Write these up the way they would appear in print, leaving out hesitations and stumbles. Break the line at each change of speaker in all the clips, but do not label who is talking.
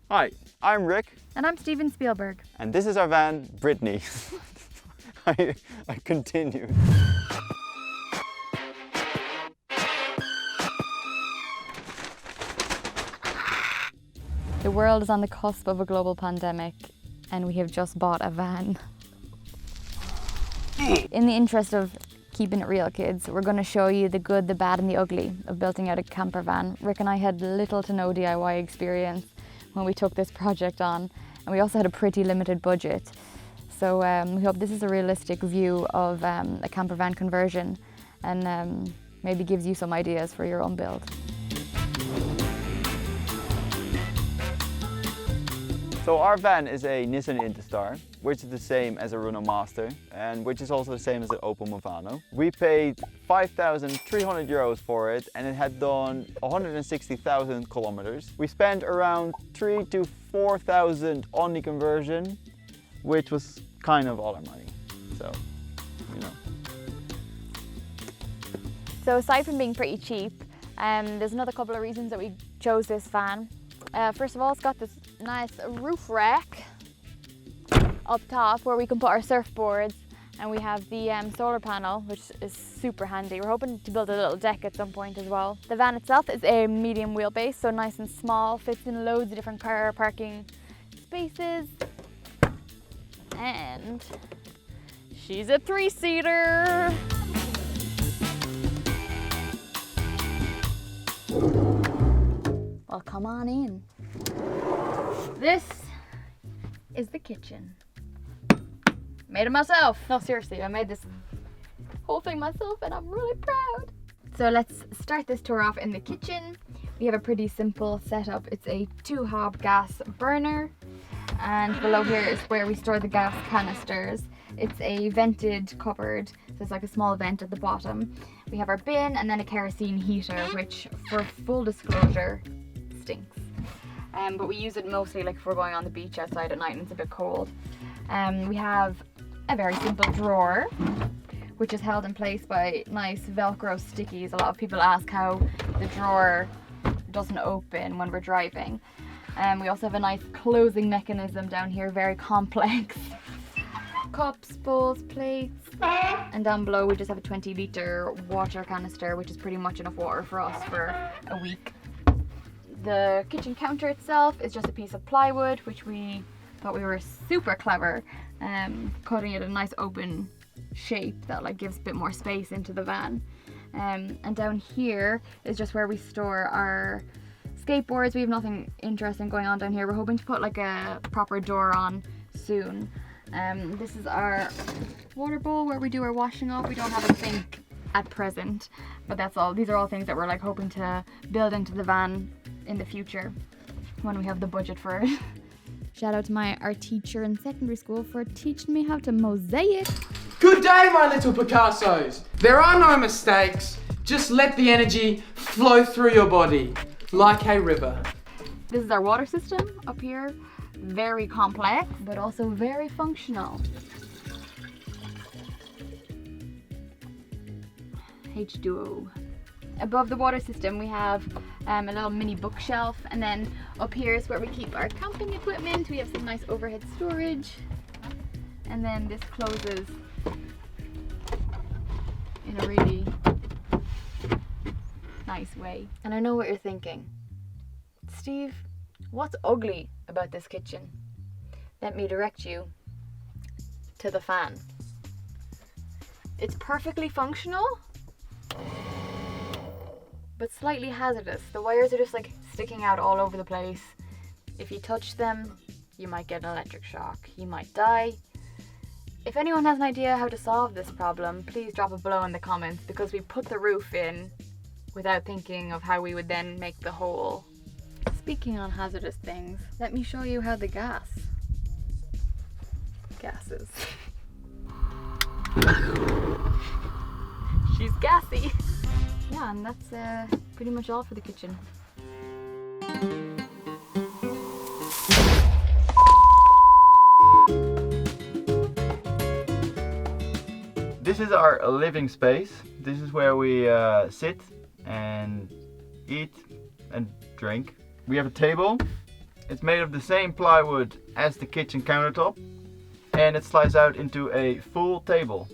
Hi, I'm Rik.
And I'm Steven Spielberg.
And this is our van, Britney. I continue.
The world is on the cusp of a global pandemic and we have just bought a van. In the interest of keeping it real, kids, we're going to show you the good, the bad and the ugly of building out a camper van. Rik and I had little to no DIY experience when we took this project on, and we also had a pretty limited budget. So we hope this is a realistic view of a camper van conversion and maybe gives you some ideas for your own build.
So our van is a Nissan Interstar, which is the same as a Renault Master and which is also the same as an Opel Movano. We paid 5,300 euros for it and it had done 160,000 kilometers. We spent around 3,000 to 4,000 on the conversion, which was kind of all our money, so, you know.
So aside from being pretty cheap, there's another couple of reasons that we chose this van. First of all, it's got this nice roof rack up top where we can put our surfboards, and we have the solar panel, which is super handy. We're hoping to build a little deck at some point as well. The van itself is a medium wheelbase, so nice and small, fits in loads of different car parking spaces. And she's a 3-seater. Well, come on in. This is the kitchen. Made it myself. No, seriously, I made this whole thing myself and I'm really proud. So let's start this tour off in the kitchen. We have a pretty simple setup. It's a 2-hob gas burner, and below here is where we store the gas canisters. It's a vented cupboard, so it's like a small vent at the bottom. We have our bin and then a kerosene heater, which, for full disclosure, stinks. But we use it mostly like if we're going on the beach outside at night and it's a bit cold. We have a very simple drawer, which is held in place by nice Velcro stickies. A lot of people ask how the drawer doesn't open when we're driving. We also have a nice closing mechanism down here, very complex. Cups, bowls, plates, and down below we just have a 20-litre water canister, which is pretty much enough water for us for a week. The kitchen counter itself is just a piece of plywood, which we thought we were super clever, cutting it a nice open shape that like gives a bit more space into the van. And down here is just where we store our skateboards. We have nothing interesting going on down here. We're hoping to put like a proper door on soon. This is our water bowl where we do our washing up. We don't have a sink at present, but that's all. These are all things that we're like hoping to build into the van in the future when we have the budget for it. Shout out to my art teacher in secondary school for teaching me how to mosaic.
Good day, my little Picassos. There are no mistakes. Just let the energy flow through your body like a river.
This is our water system up here. Very complex, but also very functional. H2O. Above the water system we have a little mini bookshelf, and then up here is where we keep our camping equipment. We have some nice overhead storage, and then this closes in a really nice way. And I know what you're thinking, Steve, what's ugly about this kitchen? Let me direct you to the fan. It's perfectly functional, but slightly hazardous. The wires are just like sticking out all over the place. If you touch them, you might get an electric shock. You might die. If anyone has an idea how to solve this problem, please drop it below in the comments, because we put the roof in without thinking of how we would then make the hole. Speaking on hazardous things, let me show you how the gases. She's gassy. Yeah, and that's pretty much all for the kitchen.
This is our living space. This is where we sit and eat and drink. We have a table It's made of the same plywood as the kitchen countertop, and it slides out into a full table.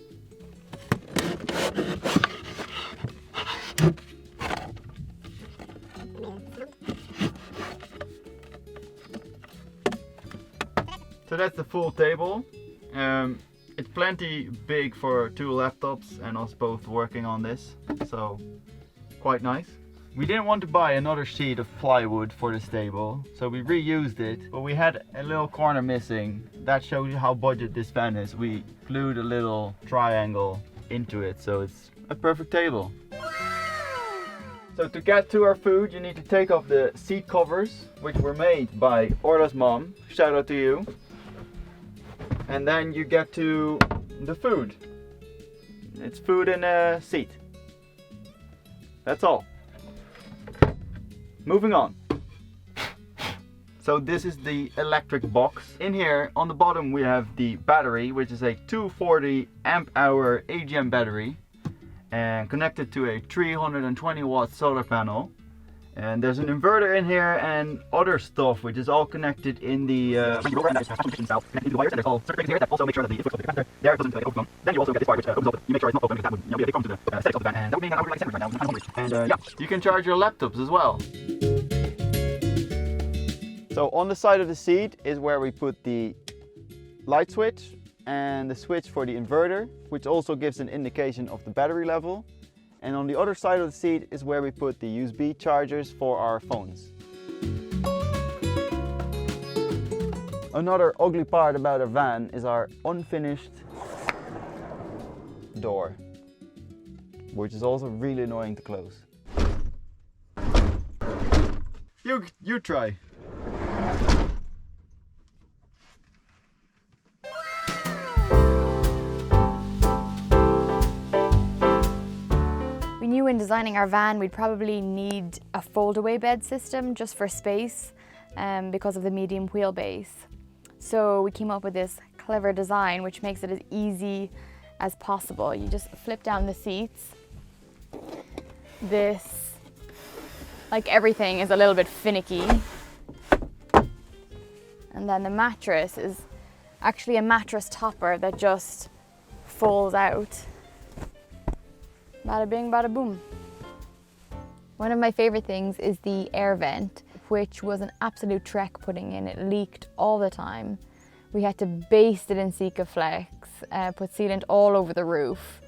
So that's the full table. It's plenty big for 2 laptops and us both working on this, so quite nice. We didn't want to buy another sheet of plywood for this table, so we reused it, but we had a little corner missing. That shows you how budget this van is. We glued a little triangle into it, so it's a perfect table. So to get to our food, you need to take off the seat covers, which were made by Orla's mom. Shout out to you. And then you get to the food. It's food in a seat. That's all. Moving on. So this is the electric box. In here on the bottom we have the battery, which is a 240 amp hour AGM battery and connected to a 320 watt solar panel. And there's an inverter in here and other stuff, which is all connected in the connected to the wires, and there's all circuits here that also make sure that the input goes to the capacitor. There it goes into the overcome. Then you also get this part which opens up. You make sure it's not open because that would be a big problem to the settings of the van. And that would be an hour like sandwich right now. I'm hungry. And yeah, you can charge your laptops as well. So on the side of the seat is where we put the light switch and the switch for the inverter, which also gives an indication of the battery level. And on the other side of the seat is where we put the USB chargers for our phones. Another ugly part about our van is our unfinished door, which is also really annoying to close. You try.
We knew in designing our van we'd probably need a fold-away bed system just for space because of the medium wheelbase. So we came up with this clever design which makes it as easy as possible. You just flip down the seats. This, like everything, is a little bit finicky. And then the mattress is actually a mattress topper that just folds out. Bada bing, bada boom. One of my favorite things is the air vent, which was an absolute trek putting in. It leaked all the time. We had to baste it in Sikaflex, put sealant all over the roof,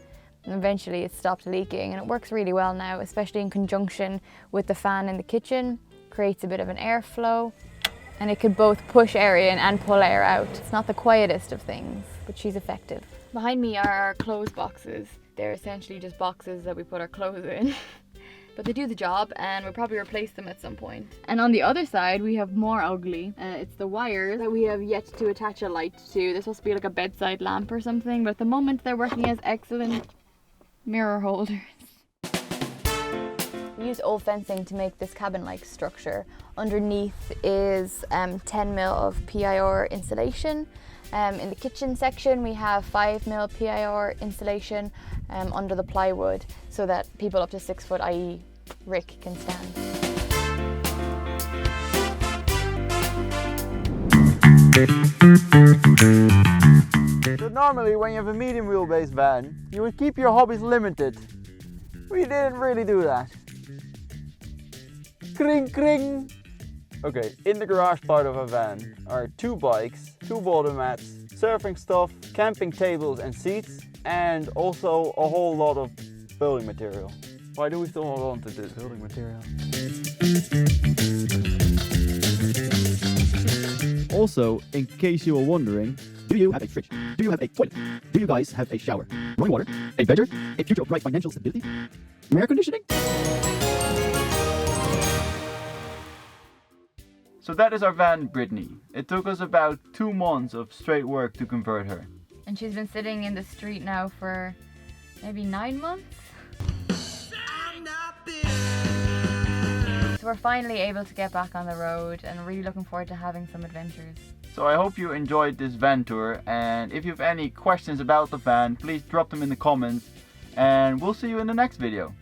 and eventually it stopped leaking, and it works really well now, especially in conjunction with the fan in the kitchen. Creates a bit of an airflow, and it could both push air in and pull air out. It's not the quietest of things, but she's effective. Behind me are our clothes boxes. They're essentially just boxes that we put our clothes in. But they do the job, and we'll probably replace them at some point. And on the other side we have more ugly. It's the wires that we have yet to attach a light to. This must be like a bedside lamp or something, but at the moment they're working as excellent mirror holders. We used old fencing to make this cabin-like structure. Underneath is 10mm of PIR insulation. In the kitchen section we have 5mm PIR insulation under the plywood so that people up to 6 foot, i.e. Rik, can stand.
So normally when you have a medium wheelbase van, you would keep your hobbies limited. We didn't really do that. Kring kring! Okay, in the garage part of our van are 2 bikes, 2 boulder mats, surfing stuff, camping tables and seats, and also a whole lot of building material. Why do we still hold on to this building material? Also, in case you were wondering, do you have a fridge? Do you have a toilet? Do you guys have a shower? Running water? A bedroom? A future of bright financial stability? Air conditioning? So that is our van, Britney. It took us about 2 months of straight work to convert her.
And she's been sitting in the street now for maybe 9 months. So we're finally able to get back on the road and really looking forward to having some adventures.
So I hope you enjoyed this van tour, and if you have any questions about the van, please drop them in the comments, and we'll see you in the next video.